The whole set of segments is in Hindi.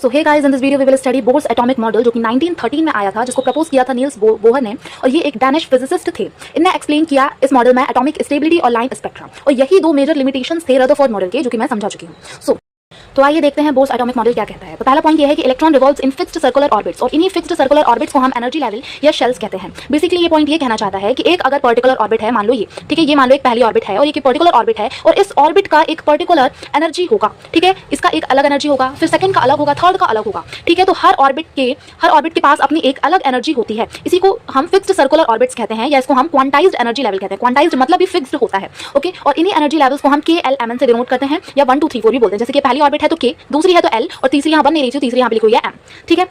So hey guys, in this video we will study Bohr's atomic model जो कि 1913 में आया था, जिसको प्रपोज किया था नील्स बोहर ने। और ये एक डैनिश फिजिसिस्ट थे। इनने एक्सप्लेन किया इस मॉडल में एटॉमिक स्टेबिलिटी और लाइन स्पेक्ट्रम, और यही दो मेजर लिमिटेशंस थे रदरफोर्ड मॉडल के, जो कि मैं समझा चुकी हूँ। तो आइए देखते हैं बोर्स एटॉमिक मॉडल क्या कहता है। तो पहला पॉइंट ये है कि electron revolves in fixed circular orbits, और इन्हीं फिक्स्ड सर्कुलर ऑर्बिट्स को हम एनर्जी लेवल या शेल्स कहते हैं। बेसिकली ये पॉइंट ये कहना चाहता है कि एक अगर पर्टिकुलर ऑर्बिट है, मान लो ये, ठीक है, ये मान लो एक पहली ऑर्बिट है और ये पर्टिकुलर ऑर्बिट है, और इस ऑर्बिट का एक पर्टिकुलर एनर्जी होगा, ठीक है, इसका एक अलग एनर्जी होगा, फिर सेकंड का अलग होगा, थर्ड का अलग होगा, ठीक है। तो हर ऑर्बिट के पास अपनी एक अलग एनर्जी होती है। इसी को हम फिक्स्ड सर्कुलर ऑर्बिट्स कहते हैं, या इसको हम क्वांटाइज्ड एनर्जी लेवल कहते हैं। क्वांटाइज्ड मतलब भी फिक्स्ड होता है, ओके। और इन्हीं एनर्जी लेवल्स को हम KLMN से डिनोट करते हैं, या 1 2 3 4 भी बोलते हैं। जैसे कि पहली ऑर्बिट है तो K, दूसरी है तो L, और तीसरी यहाँ बन नहीं रही थी, तीसरी यहाँ पे लिखी हुई है M, ठीक है।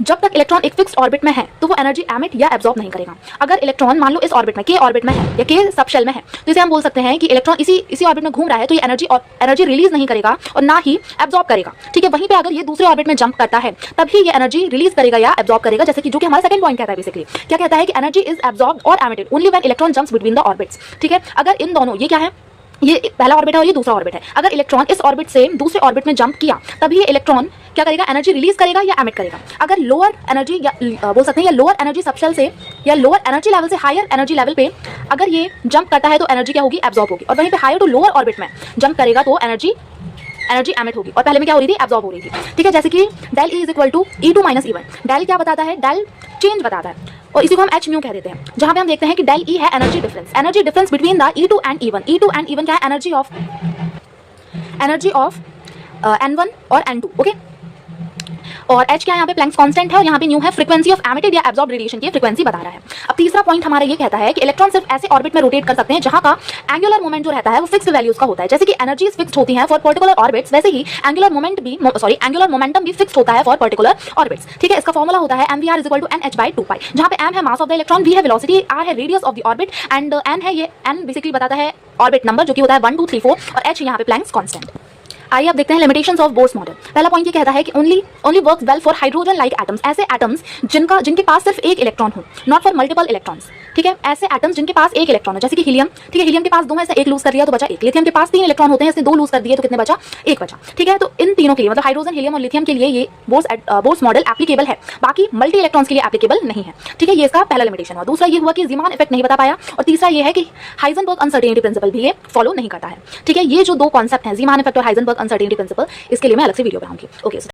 जब तक इलेक्ट्रॉन एक फिक्स्ड ऑर्बिट में है तो वो एनर्जी एमिट या एब्जॉर्ब नहीं करेगा। अगर इलेक्ट्रॉन मान लो इस ऑर्बिट में, K ऑर्बिट में है या K सब शेल में है, तो इसे हम बोल सकते हैं कि इलेक्ट्रॉन इसी ऑर्बिट में घूम रहा है, तो ये एनर्जी रिलीज नहीं करेगा और ना ही एब्जॉर्ब करेगा, ठीक है। वहीं पे अगर ये दूसरे ऑर्बिट में जंप करता है तभी ये एनर्जी रिलीज करेगा या एब्जॉर्ब करेगा, जैसे कि जो कि हमारा सेकंड पॉइंट कहता है। बेसिकली क्या कहता है कि एनर्जी इज एब्जॉर्ब्ड और emitted only when electron jumps between the orbits, ठीक है। अगर इन दोनों, ये क्या है, ये पहला ऑर्बिट है और ये दूसरा ऑर्बिट है, अगर इलेक्ट्रॉन इस ऑर्बिट से दूसरे ऑर्बिट में जंप किया तभी ये इलेक्ट्रॉन क्या करेगा, एनर्जी रिलीज करेगा या एमिट करेगा। अगर लोअर एनर्जी या बोल सकते हैं या लोअर एनर्जी सबशेल से या लोअर एनर्जी लेवल से हायर एनर्जी लेवल पे अगर ये जंप करता है तो एनर्जी क्या होगी, एब्जॉर्ब होगी। और वहीं पे हायर टू लोअर ऑर्बिट में जंप करेगा तो एनर्जी एमिट होगी, और पहले में क्या हो रही थी, एब्जॉर्ब हो रही थी, ठीक है। जैसे कि del E is equal to E2 minus E1। Del क्या बताता है, डेल चेंज बताता है, और इसी को हम H म्यू कह देते हैं। जहां पे हम देखते हैं कि डेल E है energy difference between the E2 and E1। E2 and E1 क्या है, एनर्जी ऑफ N1 और N2, ओके। और H क्या है, यहाँ पे प्लैंक्स कांस्टेंट है, और यहाँ पे न्यू है फ्रीक्वेंसी ऑफ एमिटेड या एब्जॉर्ब रेडिएशन की फ्रीक्वेंसी बता रहा है। अब तीसरा पॉइंट हमारा ये कहता है कि इलेक्ट्रॉन सिर्फ ऐसे ऑर्बिट में रोटेट कर सकते हैं जहां का एंगुलर मोमेंट जो रहता है वो फिक्स्ड वैल्यूज का होता है। जैसे कि एनर्जीज फिक्स्ड होती हैं फॉर पर्टिकुलर ऑर्बिट्स, वैसे ही एंगुलर मोमेंटम भी फिक्स्ड होता है फॉर पर्टिकुलर ऑर्बिट्स, ठीक है। इसका फॉर्मूला होता है mvr is equal to nh/2π, जहां पे m है mass of the electron, v है वेलोसिटी, r है radius of the orbit, and n है, ये n बेसिकली बताता है ऑर्बिट नंबर जो कि होता है 1 2 3 4, और h यहाँ पे प्लैंक्स कांस्टेंट। आइए अब देखते हैं लिमिटेशंस ऑफ बोर्स मॉडल। पहला पॉइंट ये कहता है कि only works well for hydrogen like atoms, ऐसे एटम्स जिनके पास सिर्फ एक इलेक्ट्रॉन हो, नॉट फॉर मल्टीपल इलेक्ट्रॉन्स, ठीक है। ऐसे एटम्स जिनके पास एक इलेक्ट्रॉन हो, जैसे कि हीलियम, ठीक है, हीलियम के पास 2 है, इसने 1 लूज कर दिया तो बचा 1। लिथियम के पास 3 इलेक्ट्रॉन होते हैं, इसने 2 लूज कर दिए तो कितने बचा, 1 बचा, ठीक है। तो इन तीनों के लिए, मतलब हाइड्रोजन, हीलियम और लिथियम के लिए ये बोर्स मॉडल एप्लीकेबल है, बाकी मल्टी इलेक्ट्रॉन्स के लिए एप्लीकेबल नहीं है, ठीक है। ये इसका पहला लिमिटेशन हुआ। दूसरा ये हुआ कि ज़ीमान इफेक्ट नहीं बता पाया, और तीसरा ये है कि हाइजेनबर्ग अनसर्टेनिटी प्रिंसिपल भी ये फॉलो नहीं करता है, ठीक है। ये जो दो कॉन्सेप्ट हैं, ज़ीमान इफेक्ट और हाइजेनबर्ग अनसर्टेनिटी प्रिंसिपल, इसके लिए मैं अलग से वीडियो बनाऊंगी, ओके।